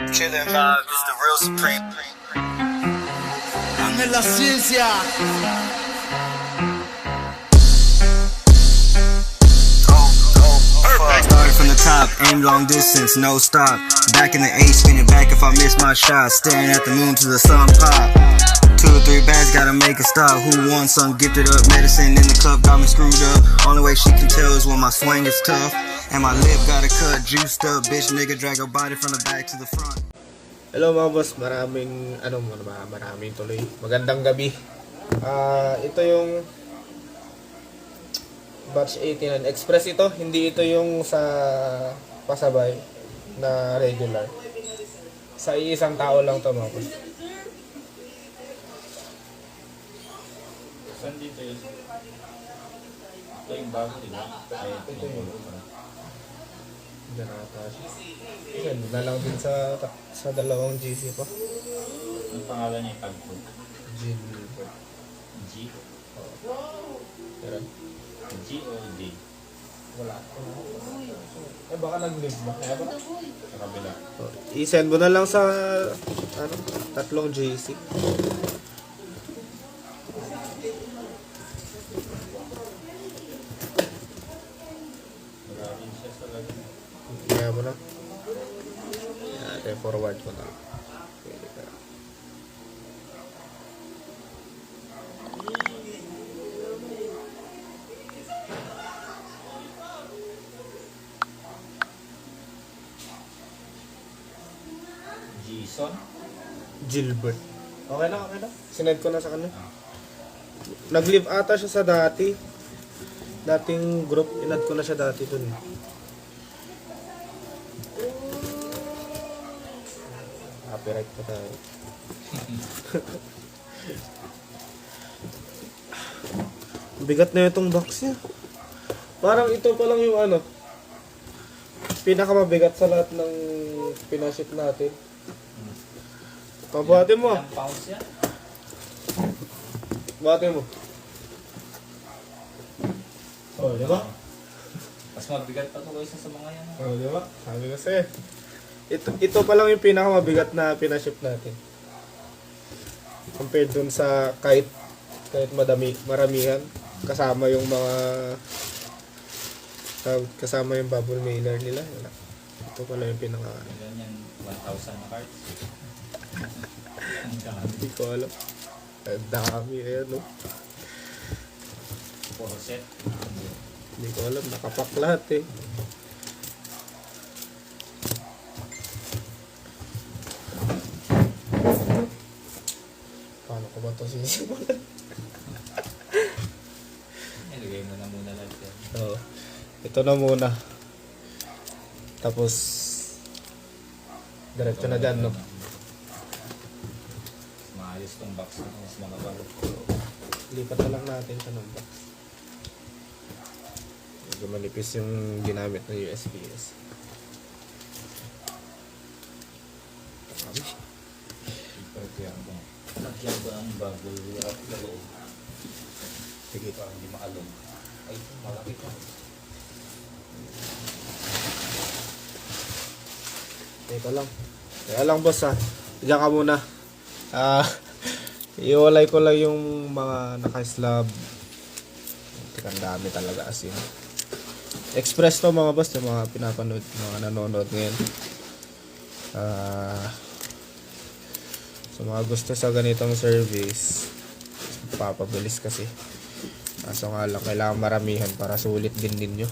Chillin' vibe is the real supreme. Ángel La Ciencia. Started from the top, aim long distance, no stop. Back in the 8, spinning back if I miss my shot. Staring at the moon till the sun pop. 2 or 3 bags, gotta make a stop. Who wants some gifted up medicine in the cup? Got me screwed up. Only way she can tell is when my swing is tough. And my lip got a cut, juiced up. Bitch nigga drag her body from the back to the front. Hello mga boss, maraming tuloy. Magandang gabi. Ito yung batch 89 express ito, hindi ito yung sa pasabay na regular. Sa isang tao lang to mga boss. Saan dito yun? Ito yung bago, diba? Ito yung Diyan ata siya. Yan, na lang din sa dalawang GC pa. ang pangalan niya yung tagpo. Gilbert. G? Pero, G o D? wala. Baka nag-live ba? Kaya ba? Sa kabila. I-send mo na lang sa tatlong GC. Maraming siya sa lagi. Kaya mo na. Yan, forward ko na. Pwede ka. Jason? Gilbert. Okay na. Sinend ko na sa kanya. Nag-live ata siya sa dating group. Inad ko na siya dati dun. Copyright pa tayo. Bigat na itong box niya. Parang ito pa lang yung pinakamabigat sa lahat ng pinaship natin. Pabuhatin mo. Ilang pounds yan? Buhatin mo. Oh, di ba? Mas mabigat pa ito kaysa sa mga yan. Oh, di ba? Sabi kasi. Ito pa lang yung pinakamabigat na pinaship natin. Compared dun sa kahit maramihan. Kasama yung bubble mailer nila. Wala. Ito pala yung pinaka... Ilan yan? 1,000 na cards? Ang dami. Hindi ko alam. Ang dami. Ayan, no? Puro set. Hindi ko alam. Nakapak lahat eh. Paano ko ba ito sisimulan? Ilagay mo na muna lahat yan. Oo. Ito na muna. Tapos, diretso na dyan, no? Maayos tong box na. Mas mga bago. Lipat na lang natin sa ng box. Medyo manipis yung ginamit ng USBs. Lagyan ko ang bago wrap na loob. Sige. Para hindi makalong. Ay, malaki pa. Teka lang. Kaya lang boss Diyan ka muna. Iwalay ko lang yung mga naka-slab. Teka, ang dami talaga as in. Express to mga boss, yung mga pinapanood, mga nanonood ngayon. So mga gusto sa ganitong service, papabilis kasi. Kaso nga lang, kailangan maramihan para sulit din ninyo.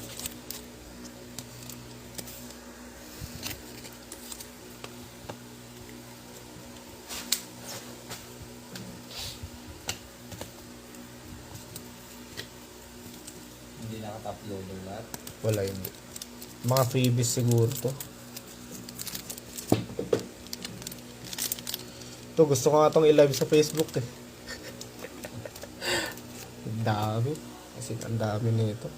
Hindi nakatop loader lahat. Wala yun. Mga freebies siguro to. Ito, gusto ko nga itong i-live sa Facebook eh. Ang dami. Kasi ang dami nito.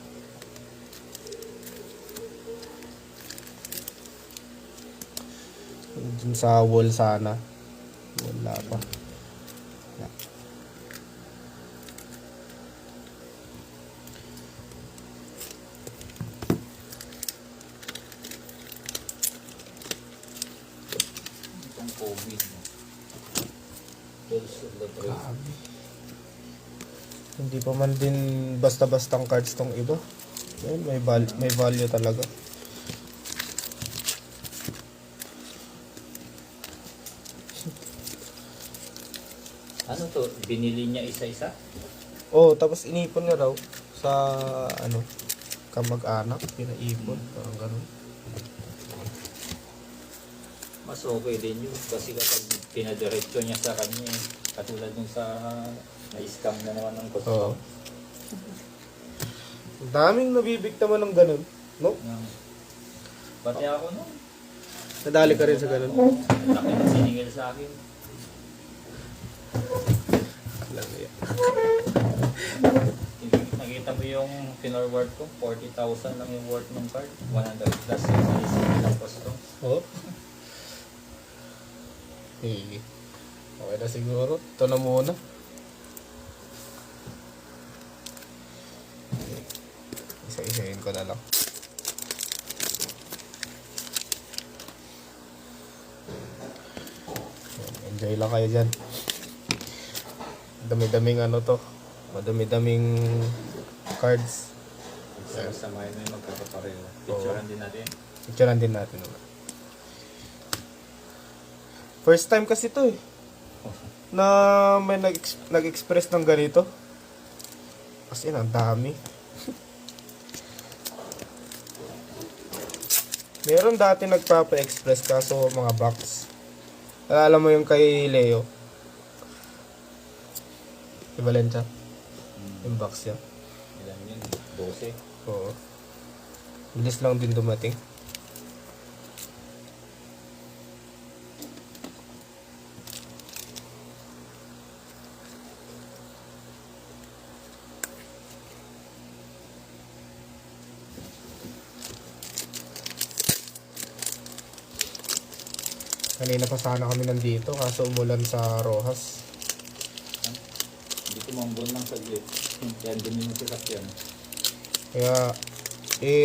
Dun sa wall sana. Wala pa. Wala. COVID. Tales of the Trail. Grabe. Hindi pa man din basta-bastang cards tong iba. Ayun, may value talaga. Ano to? Binili niya isa-isa? Oh, tapos inipon niya raw sa ano, kamag-anak, pinaipon, parang ganun. Mas okay din yun. Kasi kapag pinadiretso niya sa kanya, katulad nung sa na-scam na naman ng Oo. custom. Ang daming nabibiktima ng ganun, no? Pati ako no. Nadali ka rin sa ganun. Laki na siningil sa akin. Lang yan. Nakita mo yung finorward ko, 40,000 lang yung worth ng card. 100 plus yung sinisingil ng custom. Oh. Hey. Okay na siguro. Ito na muna. Isa-isahin ko na lang. Enjoy lang kayo dyan. Dami-daming ano to. Madami-daming cards. Samahin mo yung magkakapareho. Picturean din natin. Picturean din natin naman. First time kasi to eh. Na may nag-express ng ganito. Kasi ang dami. Meron dati nagpapa-express kaso mga box. Alam mo yung kay Leo. Si Valencia. Yung box niya. Ilan yun? 12. Oo. Bilis lang din dumating. Kanina pa sana kami nandito kaso umulan sa Rojas. Hindi ko mambon lang saglit. Kaya din yung sasakyan. Kaya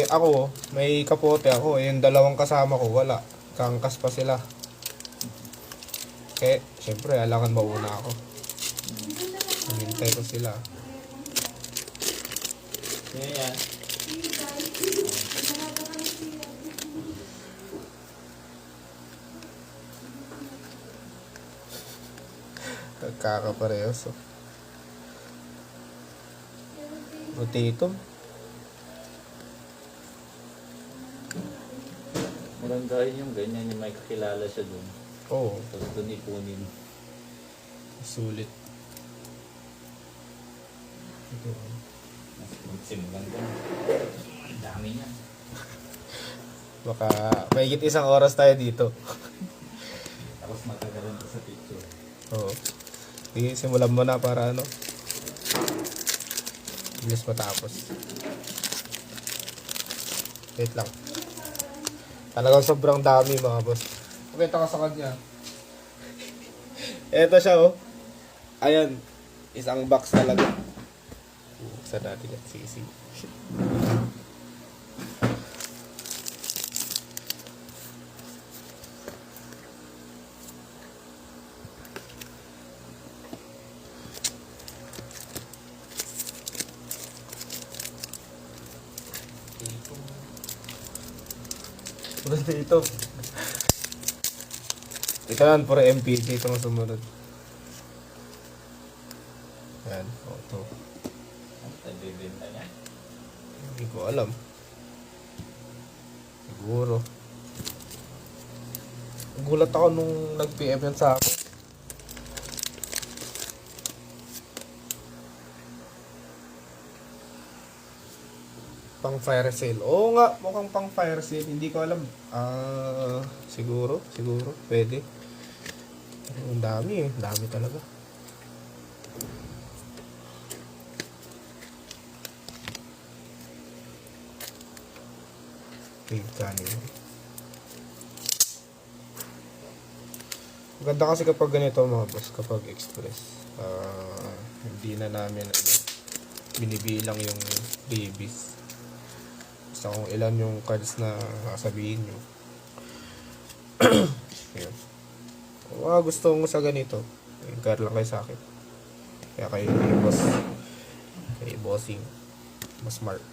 ako, may kapote ako. Yung dalawang kasama ko, wala. Kangkas pa sila. Kaya, syempre, alangan mauna ako. Hinintay ko sila. Yan. Nagkakaparehos. Oh. Potato. Maganda rin yung ganyan, yung may kakilala siya dun. Oo, Tapos dun ipunin. sulit. Magsimulan ko. Ang dami niya. Baka mahigit isang oras tayo dito. Tapos matagalan ko sa picture. Oo. Sige, simulan mo na para ano. Bilis matapos. Wait lang. Talagang sobrang dami mga boss. Pakita ka sa kanya. Eto siya oh. Ayan. Isang box talaga. Buksan natin yan. Sige. Basta ito. Ito lang puro MPG itong sumunod. Ayan. O, ito. Ang nagbibenta niya. Hindi ko alam. Siguro. Gulat ako nung nag-PM yan sa akin. Pang fire sale. Oo nga, mukhang pang fire sale. Hindi ko alam. Siguro. Pwede. Ang dami eh. Dami talaga. Big canning. Maganda kasi kapag ganito mga boss, kapag express. Hindi na namin binibilang yung babies. Basta kung ilan yung cards na sasabihin nyo. Ayan. Kung gusto mo sa ganito, inquire lang kayo sa akin. Kaya kay boss, kay bossing, mas Mark.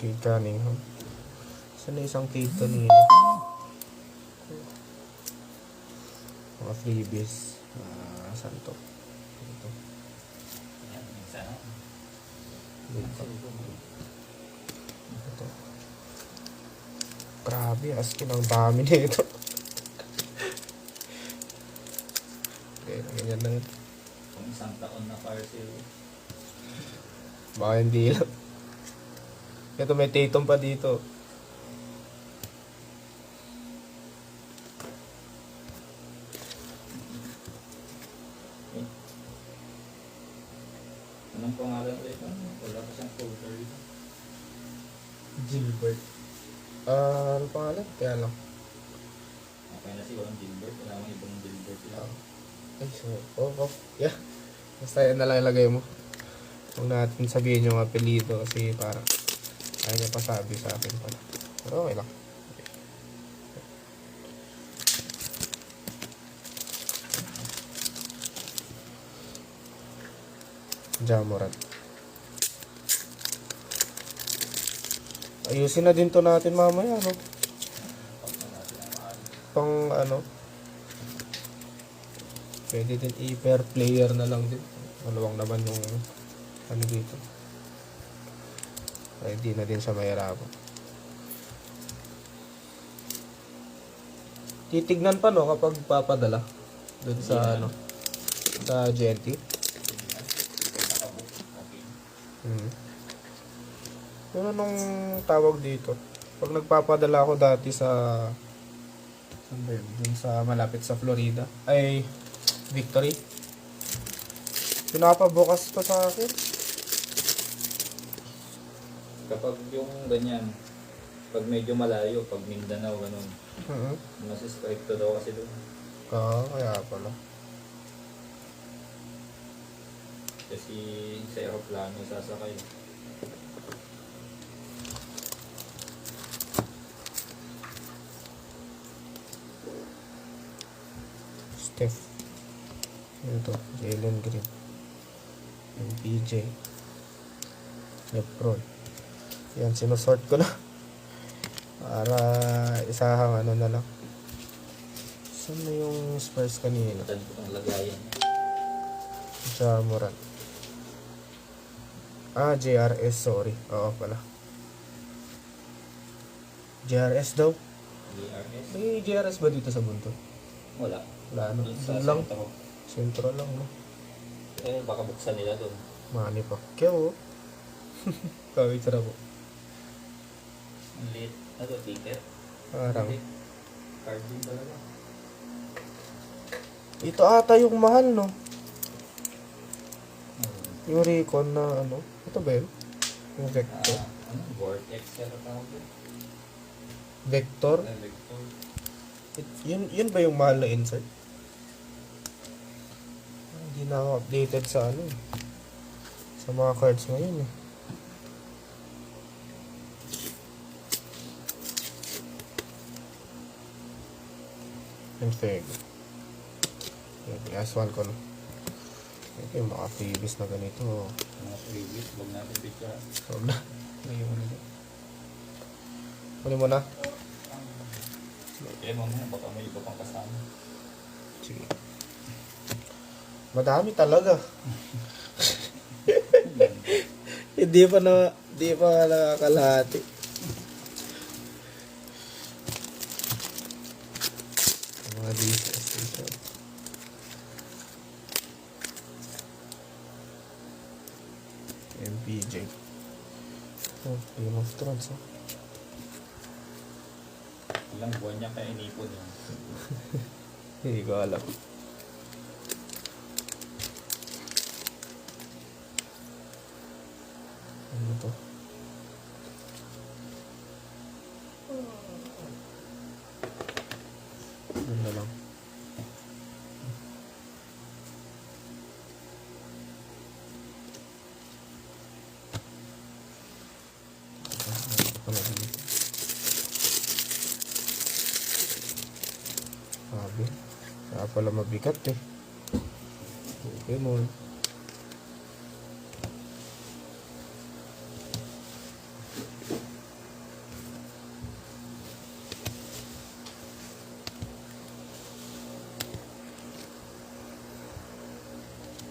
Kate Cunningham. Saan na isang Kate kanina? Mga freebies. Saan to? Ito. Yan, minsan. Dito. Ito. Grabe, askin ang dami nito. Okay, ganyan na yun. Kung isang taon na fire sale. Baka hindi lang. Ito may Tatum pa dito. Anong pangalan ko ito? Wala pa siyang folder dito. Gilbert. Ano pangalan? Kaya lang. Okay na siguro ang Gilbert. Wala akong ibang Gilbert lang. Ay, so, yeah. Basta yan na lang ilagay mo. Huwag natin sabihin yung apelido kasi parang ayaw niya pasabi sa akin pala. Pero okay lang. Jamoran. Ayusin na din to natin mamaya, no? Pang ano? Pwede din i-pair player na lang din. Maluwang naman yung ano dito. Ay, di na din siya mahirapan. Titignan pa, no, kapag papadala dun sa ano, sa GNT. Pero nung tawag dito, pag nagpapadala ako dati sa saan ba yun? Dun sa malapit sa Florida, ay Victory, pinapabukas pa sa akin. Kapag yung ganyan, pag medyo malayo, pag Mindanao, ganun, masiscribe to daw kasi doon. Kaya pala. Kasi sa aeroplano sasakay. Steph. Ito, Jalen Green. MPJ. Lebron. Yan, sinusort ko na. Para isahang ano na lang. Saan na yung Spurs kanina? Matan ko ang lagayan. Jamoran. JRS, sorry. Oo pala. JRS daw. DRS? May JRS ba dito sa Bunto? Wala. Wala, ano? Doon sa Doon lang. sentro. Sentro lang, no? Eh, baka buksan nila doon. Mani pa. Kaya oh. Kawit sarap po. Ang liit. Ano, ticket? Parang. Hindi. Card din talaga. Ito ata yung mahal, no? Yung Recon na ano. Ito ba yun? Yung Vector. Ano? Vortex yata tawag yun? Vector? Vector. Yun ba yung mahal na insert? Hindi na ako updated sa ano eh. Sa mga cards ngayon eh. Yung thing. Yung S1 ko no. Ito yung mga freebies na ganito. Mga previous, huwag natin picture. Huwag na. Lagyan mo na dyan. Kunin mo na. Eh, mamaya baka may iba pang kasama. Sige. Madami talaga. Hindi pa nakakalahati. Mga DSS dito. MPJ. Oh, Game of Thrones, oh. Ilang buwan niya kaya inipon yun. Hindi ko alam. Ano to? Doon na lang. Grabe. Kaya pala mabigat eh. Pokemon.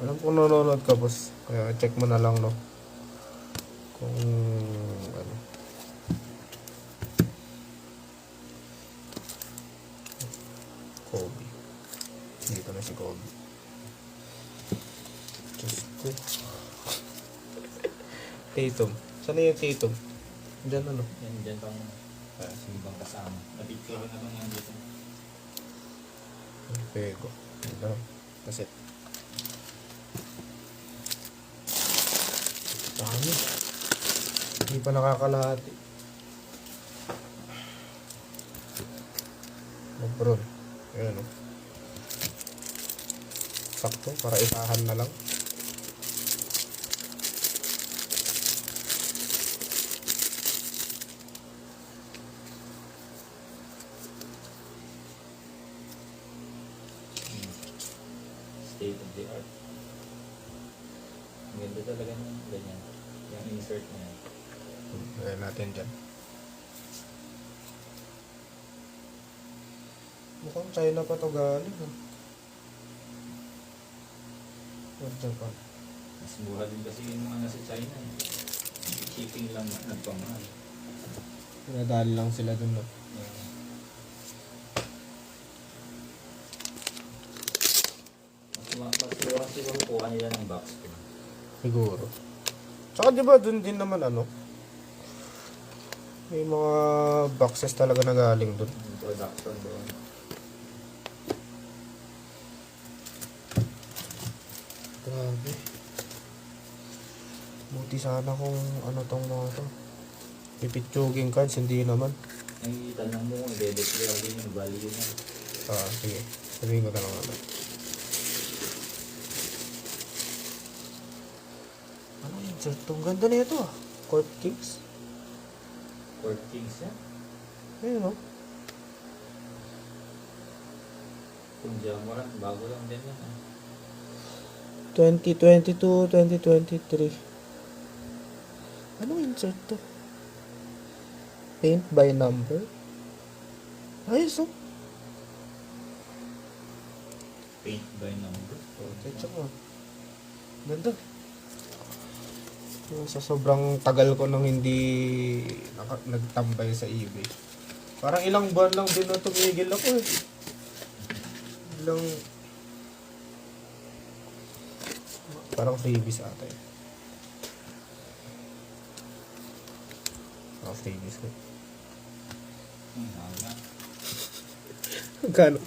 Alam kung nanonood ka, boss. Kaya check mo na lang, no? Kung ano. Kobe. Dito na si Kobe. Diyos ko. Tatum. Saan na yung Tatum? Diyan ano? Yan, dyan pang ibang kasama. Napicture na bang yan dito? Pego. Ito. Kasi. Dami. Hindi pa nakakalahati. Lebron. Ayan o. Sakto. Para isahan na lang. State of the art. Ang ganda talaga ng ganyan. Yung insert na yan. Ayan natin dyan. Mukhang China pa to galing. What Japan? Mas mura din kasi yung mga nasa China. Eh. Shipping lang nagpamahal. Pinadali lang sila dun, no? Mas siguro kuha nila ng box ko. Siguro. Tsaka di ba dun din naman ano? May mga boxes talaga na galing dun. Yung production doon. Grabe. Buti sana kung ano tong mga to. Pipitsuging cards, hindi naman. Ay, tanong mo, i-declare din yung value na. Sige. Sabihin ko na lang naman. Ano yung insert? Ang ganda na ito ah. Court Kings. Court Kings yan. Ayun oh. Kung Jamoran, bago lang din yan. 2022, 2023. Anong insert to? Paint by number? Ayos oh. Paint by number. Tsaka, ganda. Sa sobrang tagal ko nang hindi nagtambay sa eBay. Parang ilang buwan lang din na tumigil ako eh. Parang freebies ata eh. Freebies ko. Hanga. Magkano?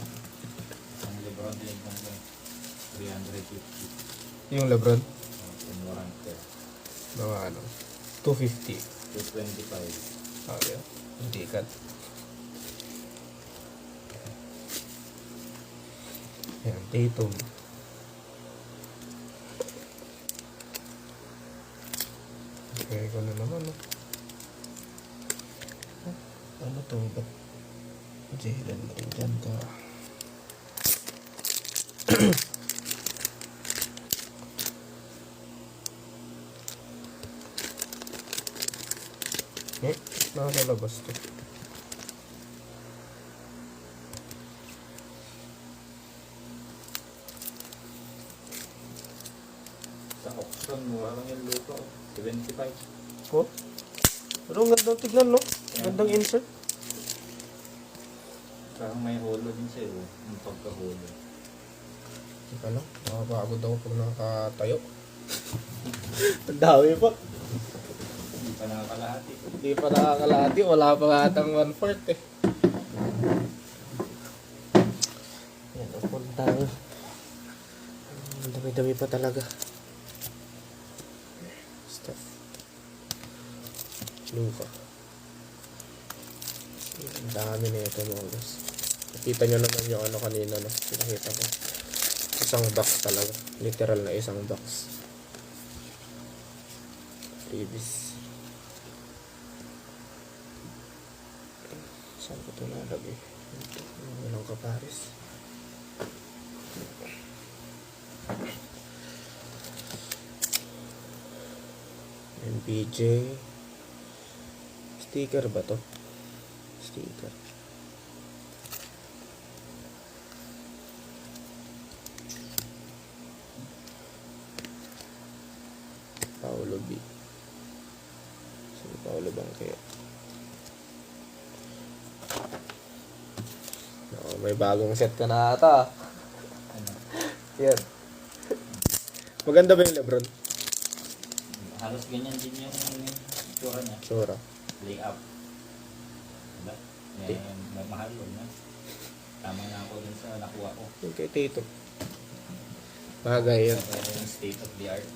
Ang Lebron din lang ko. 350. Yung Lebron? Kung warranty. Mga ano? 250. 225. Okay. Hindi kat. Yan, Tatum. Okay, ko na naman, no? Ano to? Ba't Jalen na rin dyan ka? Nakakalabas to. Sa auction, mura lang yung lupa. 75. Oh? Pero ang gandang tignan, no? Gandang insert. Parang may holo din sa'yo. Yung pagka-holo. Teka lang, nakapagod ako pag nakatayo. Ang dami pa. Hindi pa nakakalahati. Hindi pa nakakalahati, wala pa nga atang 1/4 eh. Yan, puntang. Ang dami-dami pa talaga. Stuff. Luka. Ang dami na ito mga guys. Nakita nyo naman yung ano kanina, no? Pinakita ko. Isang box talaga. Literal na isang box. Freebies. Saan ko ito nalagay? Ito. Walang kapares. PJ. Sticker ba to? Sticker. Paolo B. Si Paolo Bangkeo. Oh, may bagong set ka na ata. Ano? Yan. Maganda ba yung Lebron? Halos ganyan din yung itsura niya. Sura. Layout. Diba? May mahal yun na. Tama na ako dun sa nakuha ko. Yung kay Tito. Bagay yan. Sa yung state of the art.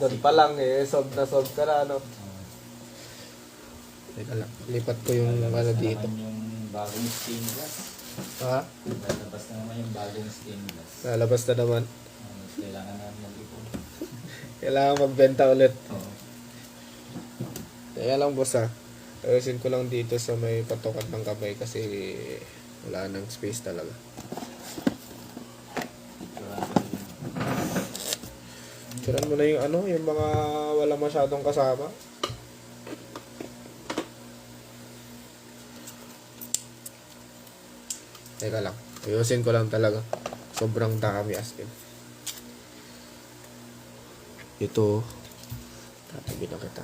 Doon pa lang eh. Solve ka na ano. Teka lang. Lipat ko yung ano dito. Yung bagong stained glass. Ha? Lalabas na naman yung bagong stained glass. Lalabas na naman. Kailangan na mag-ipon. Kailangan magbenta ulit. Oo. Kaya lang boss ha. Ayusin ko lang dito sa may patukat ng kamay kasi wala nang space talaga. Tiran mo na yung ano, yung mga wala masyadong kasama. Teka lang. Ayusin ko lang talaga. Sobrang dami as in. Ito. Tatabi na kita.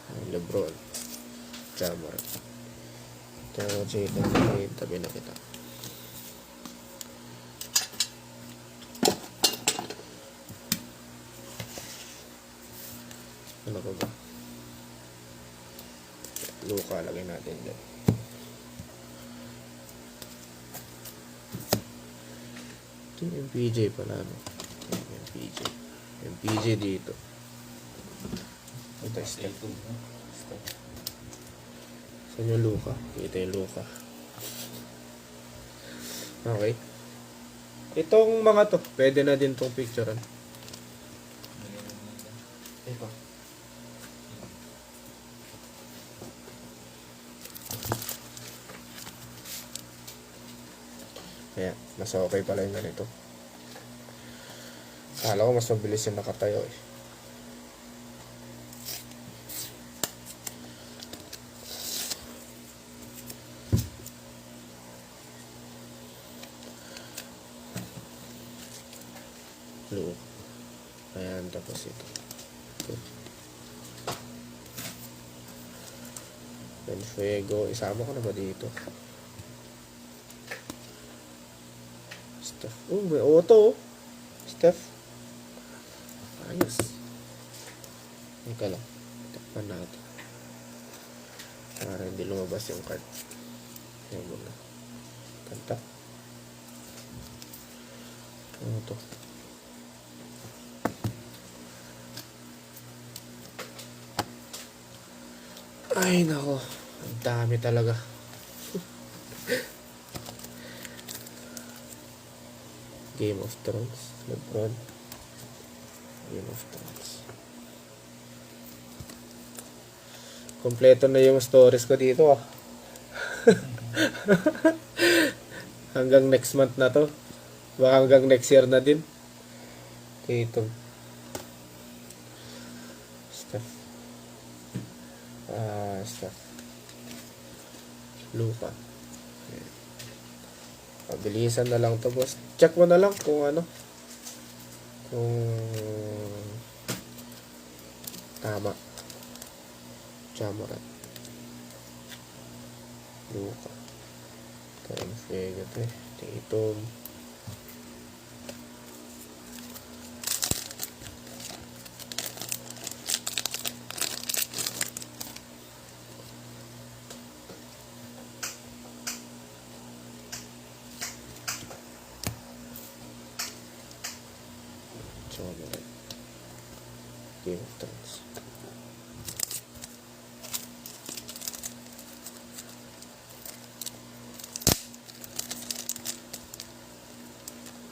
Ay, Lebron. Jammer. Ito, Jaden. Tabi na kita. Ano ba ba? Luka, lagay natin dyan. Ito yung MPJ pala, no? MPJ. MPJ dito. Ito, step. Saan yung Luka? Ito yung Luka. Okay. Itong mga to, pwede na din tong picturean. Ito. Kaya, mas okay pala yung ganito. Akala ko mas mabilis yung nakatayo eh. Blue. Ayan, tapos ito. Then Fuego. Isama ko na ba dito? Steph. Oh, may auto. Steph. Ayos. Teka lang. Takpan natin. Para hindi lumabas yung card. Ayan mo na. Kanta. Ano to? Ay, nako. Ang dami talaga. Game of Thrones. Lebron. Game of Thrones. Kompleto na yung stories ko dito ah. Hanggang next month na to. Baka hanggang next year na din. Dito. Stuff. Stuff. Lupa. Pabilisan na lang to boss. Check mo na lang kung ano. Kung tama. Jamarat. Luka. Time figure to eh. Tatum. Jamarat. Game of Thrones.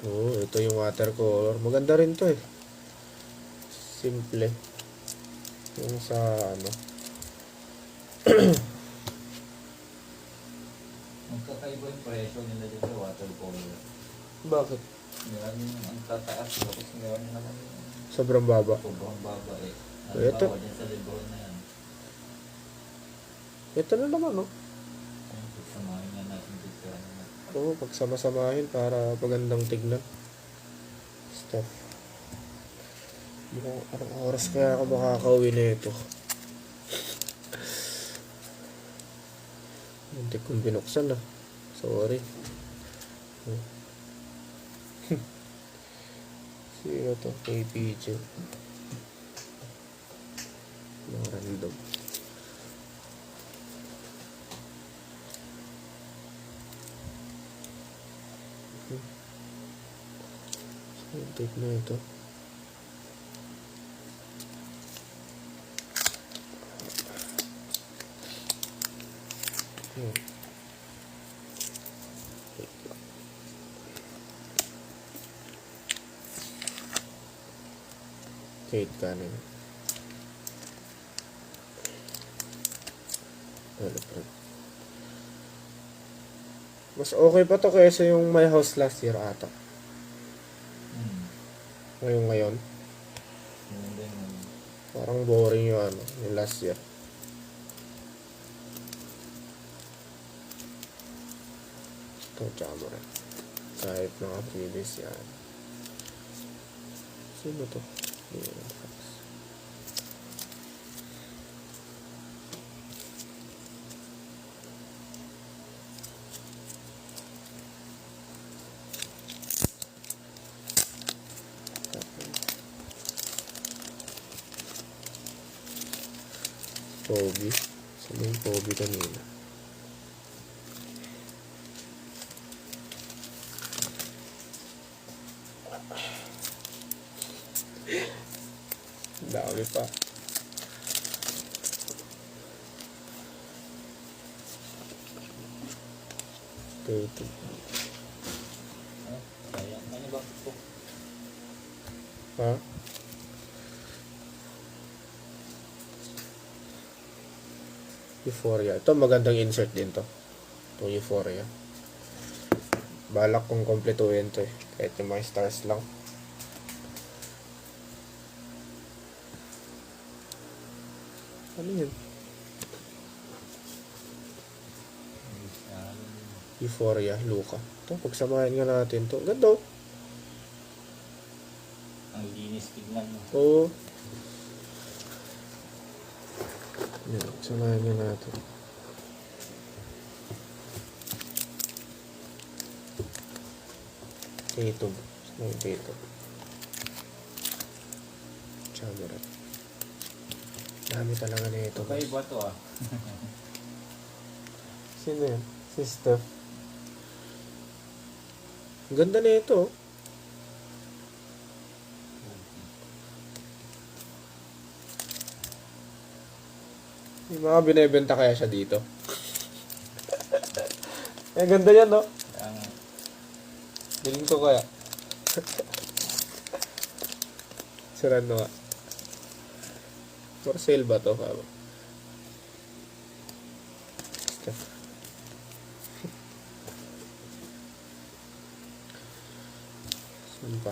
Oh, ito yung watercolor. Maganda rin to eh. Simple. Yung sa ano. Magkakaiba yung presyo nila dito sa watercolor. Bakit? Meron yung ang tataas tapos meron naman yung Sobrang baba. sobrang baba eh. Ito. Halimbawa dyan sa libro na yan. Ito na naman, no? Ayun, pagsamahin nga natin dito. Oo, pagsama-samahin para pagandang tignan. Stop. Mukhang anong oras kaya ako makakauwi na ito. Hindi kong binuksan ah. Sorry. Sino to? APJ. Mga random. So, tape na ito. Kate kanin. Ano pa? Mas okay pa to kaysa yung My House last year ata. Ngayon. Yun din yun. Parang boring yung ano, yung last year. Ito, Jamoran. Kahit mga previous yan. Sino to? Ayan, Fox. Pogi. Saan yung Pogi kanina? Dami pa. Ito. Kaya, ano ba ito? Ha? Euphoria. Ito magandang insert din to. Itong Euphoria. Balak kong kompletuhin to eh. Kahit yung mga stars lang. Ano yun? Euphoria, Luca. Ito, pagsamahin nga natin to. Ganda oh. Ang linis tignan mo. Oo. Yan, pagsamahin nga natin. Tatum. Saan yung Tatum? Jamoran. Dami talaga na ito. Kakaiba to ah. Sino yan? Si Steph. Ang ganda na ito. Yung mga binibenta kaya siya dito. Ang ganda yan, no? Ang Biling ko kaya. Sarado nga. For sale ba to? Steph. Saan pa?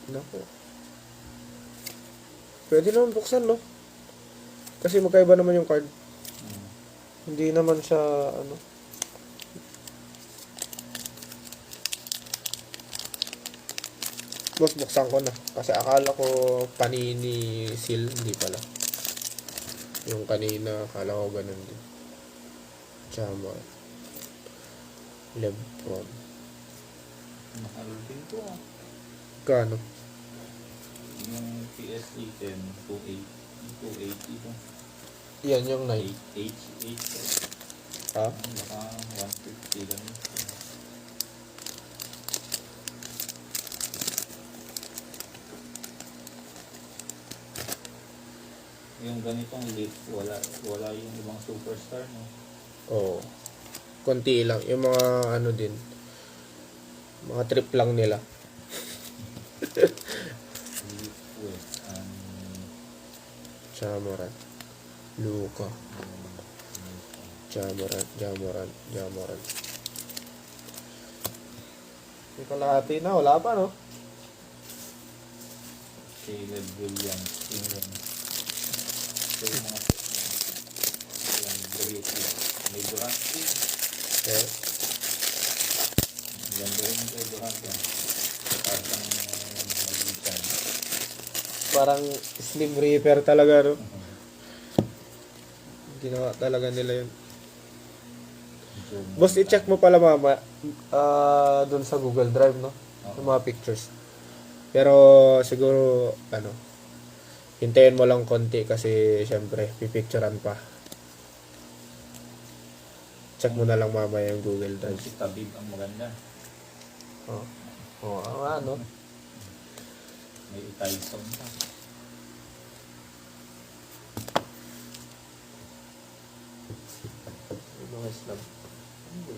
Naku. Pwede naman buksan, no? Kasi magkaiba naman yung card. Hindi naman siya, ano. Boss, buksan ko na. Kasi akala ko panini seal. Hindi pala. Yung kanina, akala ko ganun din. Jamal. Lebron. mahal din to ah. Kano? Yung PSE 10, 280 to. Yan yung 9. 8. Ha? Baka 150 lang. Yung ganitong lift, wala yung ibang superstar, no? Oo. Konti lang. Yung mga ano din. Mga trip lang nila. Lift with, Jamoran. Luka. Jamoran. Yung kalahati na. Wala pa, no? Caleb Williams, England. Ito yung mga set niya. Yung Brady. May Durant din. Okay. Ganda rin yung kay Durant yan. Parang mag-ikan. Parang Slim Reaper talaga, no? Ginawa talaga nila yun. Boss, i-check mo pala mama doon sa Google Drive, no? Yung mga pictures. Pero siguro, hintayin mo lang konti kasi syempre, pipicturean pa. Check mo na lang mamaya yung Google Drive. Si Tabib ang maganda. Ano? May Tyson pa. Yung mga Islam.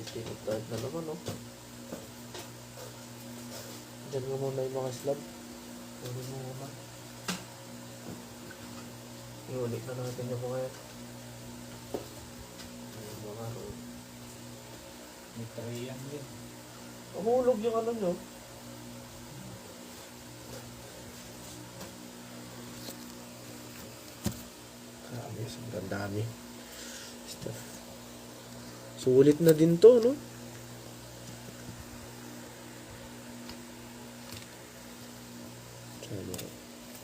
State of the art na naman, no? Diyan mo muna yung mga Islam. Ulit mo muna. Iulit na natin yung mga yan. Yung mga May Trayan din. Mahulog yung ano nyo. Grabe, sobrang dami. Stuff. Sulit na din to, no?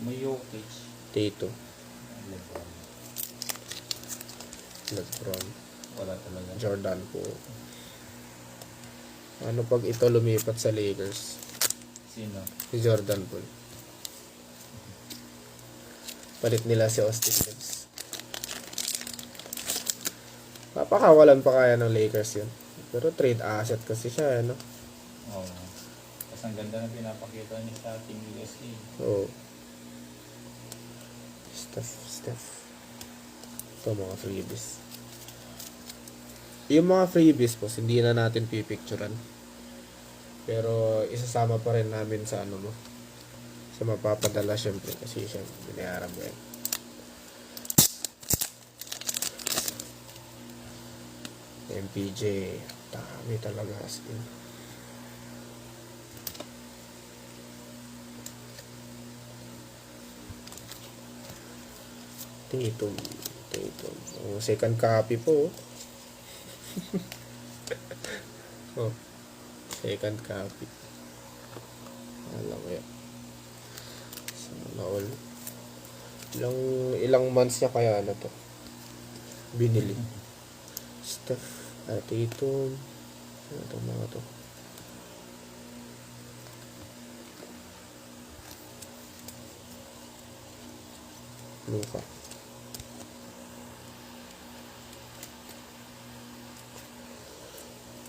May Jokic. Tato. LeBron. LeBron. Wala talaga. Jordan po. Ano pag ito lumipat sa Lakers? Sino? Si Jordan po. Palit nila si Austin Reeves. Papakawalan pa kaya ng Lakers yun. Pero trade asset kasi siya, ano? Oo. Kasi ang ganda na pinapakita niya sa Team USA. Oo. Stuff. Ito mga freebies. Yung mga freebies po, hindi na natin pipicturean. Pero isasama pa rin namin sa ano mo. Sa mapapadala syempre kasi syempre binayaran mo yan. MPJ, dami talaga as in. Tatum. Oh, second copy po. Oh, second copy. Alam mo yan. Sana all. Ilang months niya kaya na to binili. Stuff. At ito. Ano to mga to? Luka.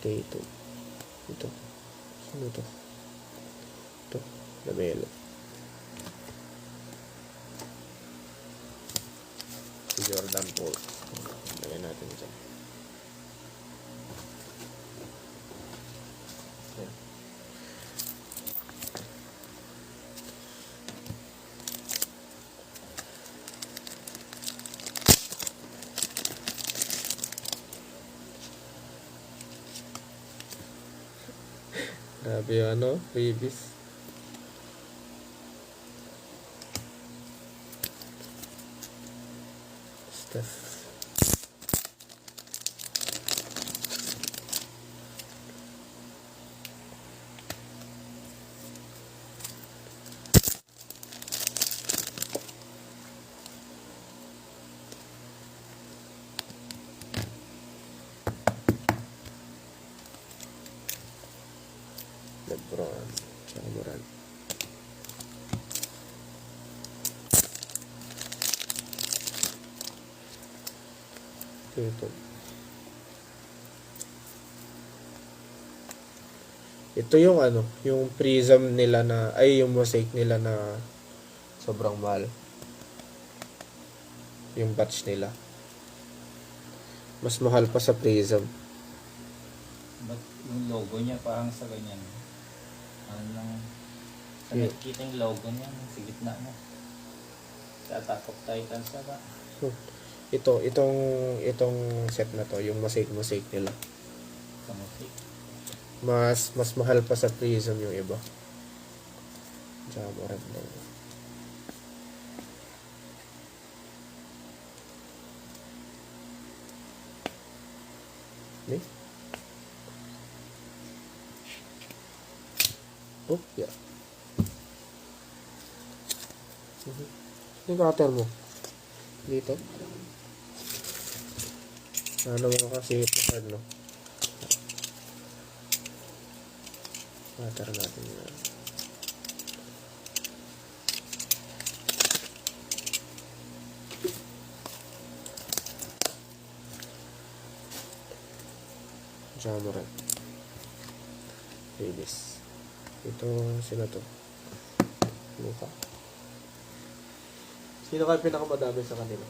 Ito. Ito. Sino to? Ito. Lamelo. Si Jordan Poole. Lagyan natin dyan. Ayan. Grabe yung ano, freebies. Stuff. LeBron, tsaka Morant. Ito yung ano, yung prism nila na, ay yung mosaic nila na sobrang mahal. Yung batch nila. Mas mahal pa sa prism. Ba't yung logo niya parang sa ganyan? Ano lang? Sa Yeah. nakikita yung logo niya sa gitna niya. Sa Attack of Titan sa ba? Itong set na to, yung mosaic nila. Sa musik. Mas mahal pa sa prism yung iba. Tsaka Morant daw. Ni? Oh, yeah. Yung cutter mo. Dito. Ano mo kasi ito card, no? Cutter natin yan. Jamoran. Ladies. Ito, sino to? Luka. Sino kayo pinakamadami sa kanila?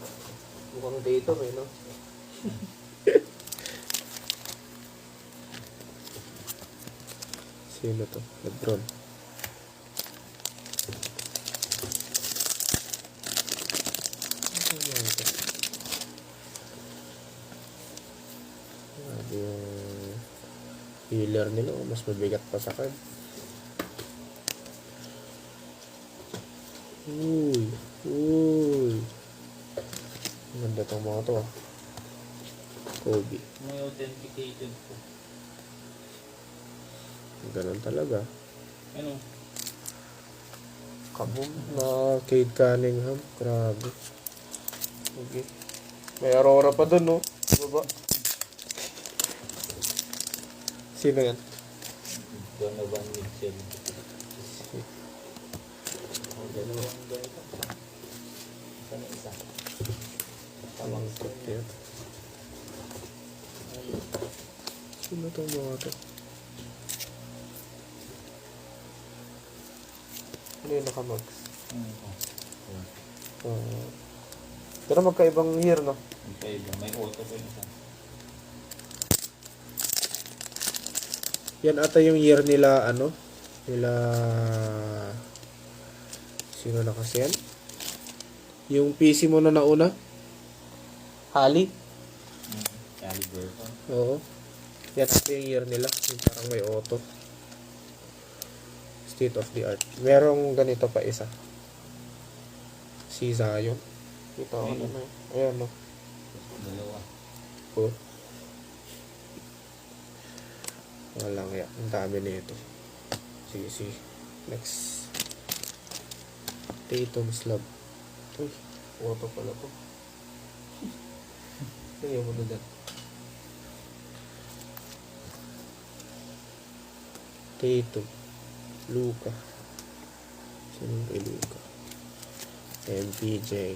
Mukhang dito, eh, no? Sino to? Lebron. Ano ba ito? Grabe yung healer nila. Mas mabigat pa sa card. Uy. Uy. Ang ganda tong mga to, ah. Kobe. May authenticated po. Ganun talaga. Ano? Kaboom na Cade Cunningham. Grabe. Okay. May Aurora pa dun, no? Baba. Sino yan? Donovan Mitchell. Dalawang ganito. Saan yung isa? Tamang Stop yan. Sino tong mga to? Ano yung nakamags? Pero magkaibang year, no? Magkaiba. May auto pa yung isa. Yan ata yung year nila, ano? Nila... Sino na kasi yan? Yung PC mo na nauna? Hali? Caliber pa. Oo. Yan ata yung year nila. Yung parang may auto. State of the art. Merong ganito pa isa. Si Zion. Ito ako Ayun. na. Ayan, no? Dalawa. Oh. Walang ya. Ang dami nito. Sige, sige. Next. Tatum slab. Uy. Auto pala to. Kaya mo na dyan. Tatum. Luka. Sino kay Luka? MPJ.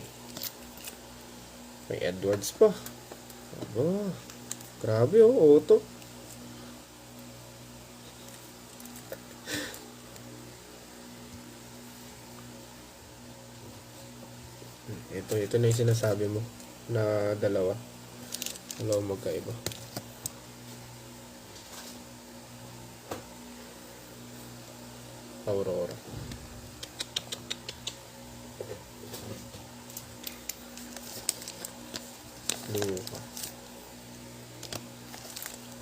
May Edwards pa. Aba. Grabe, oh. Auto. Ito na yung sinasabi mo na dalawa magkaiba. Aurora. Luka.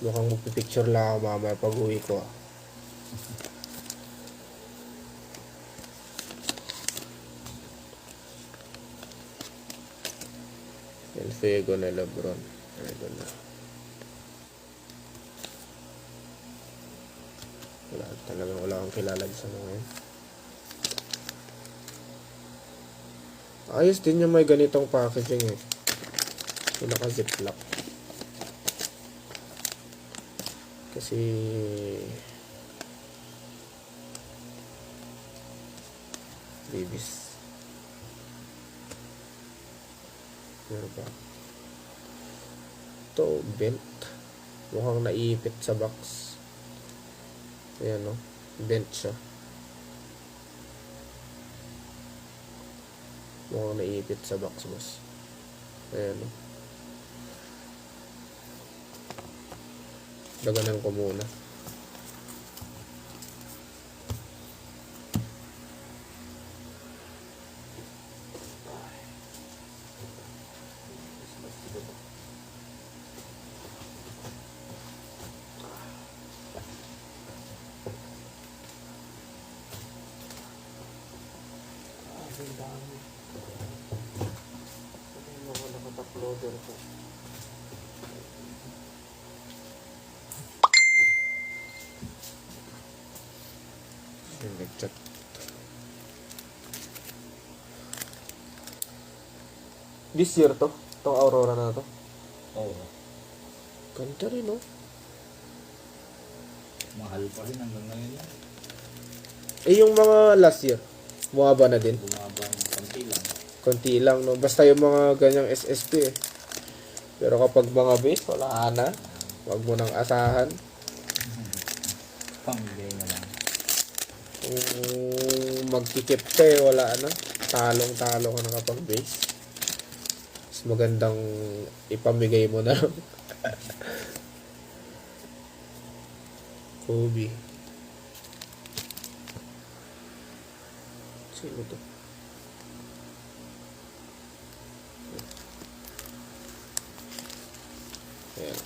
Mukhang magpipicture lang ako mamaya pag uwi ko, ah. El Fuego na Lebron. Ito na. Wala akong kilala sa mga yun. Ayos din yung may ganitong packaging, eh. Yung naka-ziplock. Kasi babies. Meron ba? Ito, bent. Mukhang naiipit sa box. Ayan, no? Bent siya. Mukhang naiipit sa box, boss. Ayan, no? Daganan ko muna. Ang dami. Ito yung mga nakataploader ko. Yung nag-chat. This year to? Itong Aurora na to? Oo. Ganda rin, no? Mahal pa rin hanggang ngayon yan. Eh, yung mga last year, bumaba na din. Bumaba ng konti lang. Konti lang, no? Basta yung mga ganyang SSP, eh. Pero kapag mga base, wala na. Huwag mo nang asahan. Pangbigay na lang. Kung magkikip ka, eh, wala na. Talong-talo ka na kapag base. Mas magandang ipamigay mo na lang. Kobe. Sino to? Ayan.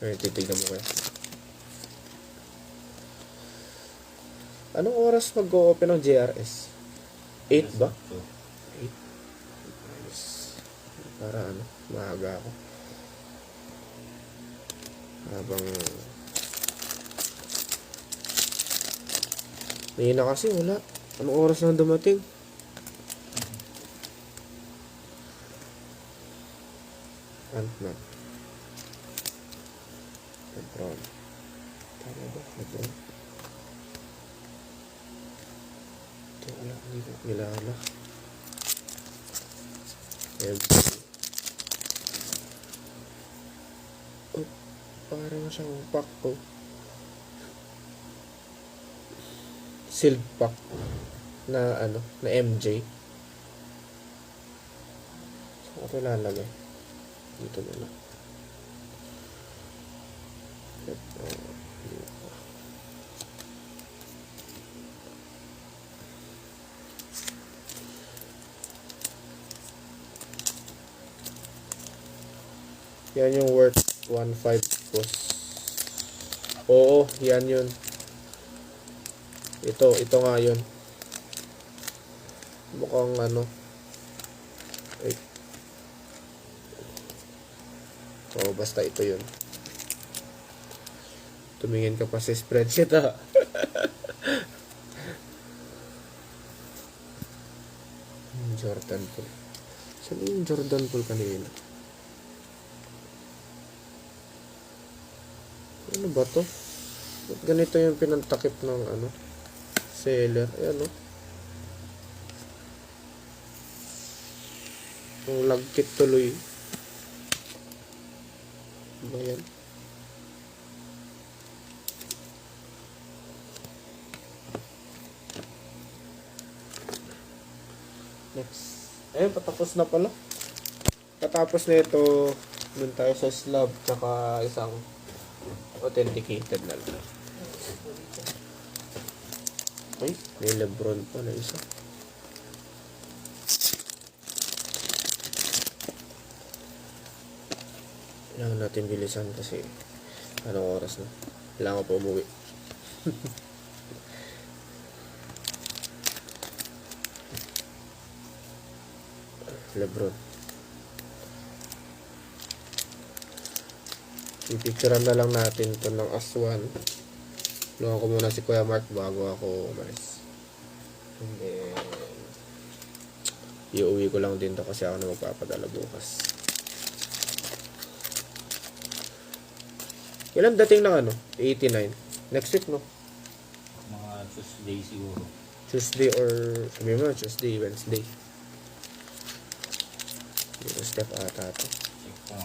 Ayan, titignan mo kaya. Anong oras mag-o-open ng JRS? 8 ba? 8? Ayos. Para ano, maaga ako. Habang ngayon na kasi wala. Anong oras na dumating? Ant-Man. Lebron. Tama ba? Lebron? Ito wala. Hindi ko kilala. MJ. Oh, parang siyang pack ko. Sealed pack na ano, na MJ. Saan ko ito lalagay? Dito na lang. Yan yung worth 1.5 cost. Oo, yan yun. Ito nga yun. Mukhang ano. Ay. Oo, basta ito yun. Tumingin ka pa sa spreadsheet, ha. Jordan Poole. Saan yung Jordan Poole kanina? Ano ba to? Ba't ganito yung pinantakip ng ano? Seller. Ayan, no? Ang lagkit tuloy. Ano yan? Next. Ayun, patapos na pala. Patapos na ito, dun tayo sa slab, tsaka isang authenticated na lang. Ay, may Lebron pa na isa. Kailangan natin bilisan kasi anong oras na. Kailangan pa umuwi. Lebron. Pipicturean na lang natin ito ng aswan. Tulungan ko muna si Kuya Mark bago ako umalis. And then, iuwi ko lang din to kasi ako na magpapadala bukas. Ilan dating ng ano? 89. Next week, no? Mga Tuesday siguro. Tuesday or, sabi mo, Tuesday, Wednesday. Dito step ata ito. Check ko nga.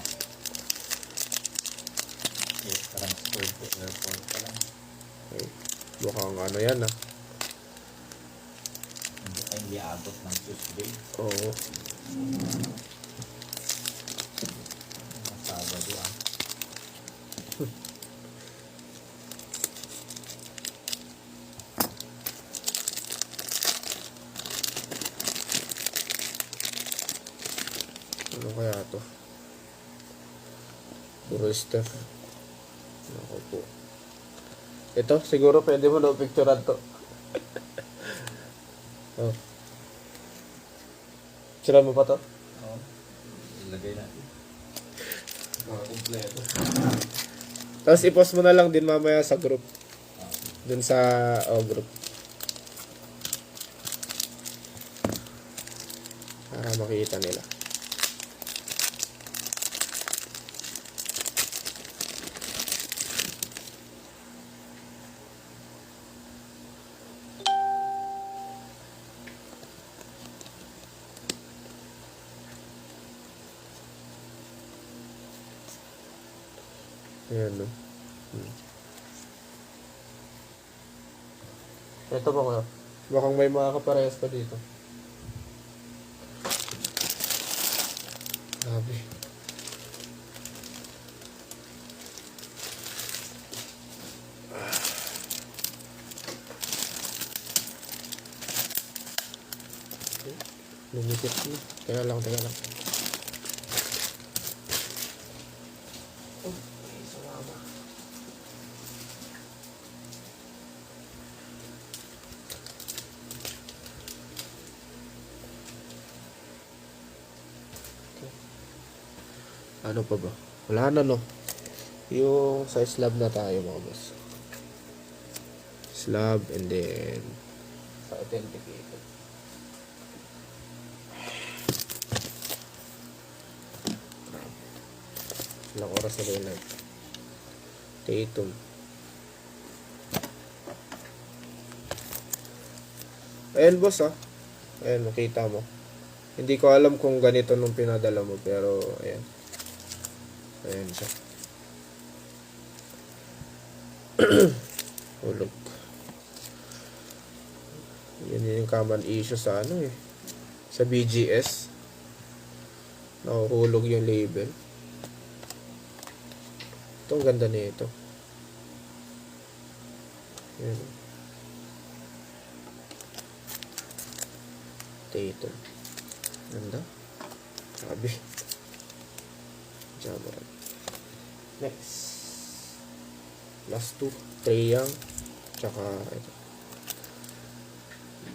Yes, transfer to airport pa lang. Okay. Mukhang ano yan, ah. Hindi abot ng Tuesday. Oo. Mga Sabado ah. Ano kaya to? Puro stuff. Ako po. Ito, siguro pwede mo na picturean to. Oh. Picturean mo pa to? Oo. Ilagay natin. Mga kumpleto. Tapos i-post mo na lang din mamaya sa group. Dun sa group. Para makita nila. Ayan, no? Ito ba nga? Bakang may mga kaparehas pa dito. Grabe. Lumikit na. Teka lang. Okay, salamat. Ano pa ba? Wala na, no? Yung sa slab na tayo, mga boss. Slab and then sa authenticated. Ilang oras na ba yun lang? Tatum. Ayan, boss, ah. Ayan, makita mo. Hindi ko alam kung ganito nung pinadala mo, pero ayan. Ayan siya. Hulog. Yan yung common issue sa ano eh. Sa BGS. Nahuhulog yung label. Ito, ang ganda nito. Ayan. Tatum. Ganda. Sabi. Jamoran. Next. Last two. Trae Young. Tsaka ito.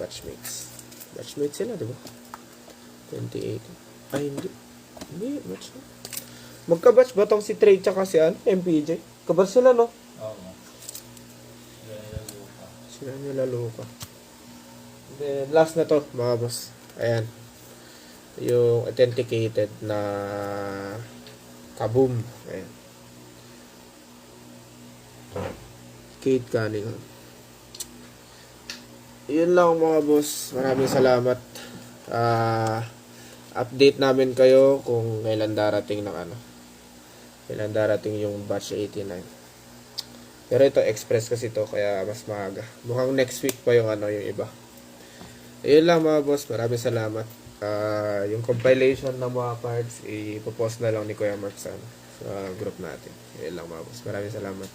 Batchmates. Batchmates sila, diba? 28. Ay, hindi. Hindi, batch na. Magka-batch ba tong si Trae tsaka si MPJ? Kabar sila, no? Oo. Sila nilaluka. Then, last na to, mga boss. Ayan. Yung authenticated na Kaboom. Ayan. Cade Cunningham. Yun lang, mga boss. Maraming salamat. Update namin kayo kung kailan darating ng ano. Kailan darating yung batch 89. Pero ito express kasi to kaya mas maaga. Mukhang next week pa yung ano, yung iba. Ayun lang, mga boss. Maraming salamat. Yung compilation ng mga parts ipopost na lang ni Kuya Mark sa group natin. Ayun lang, mga boss. Maraming salamat.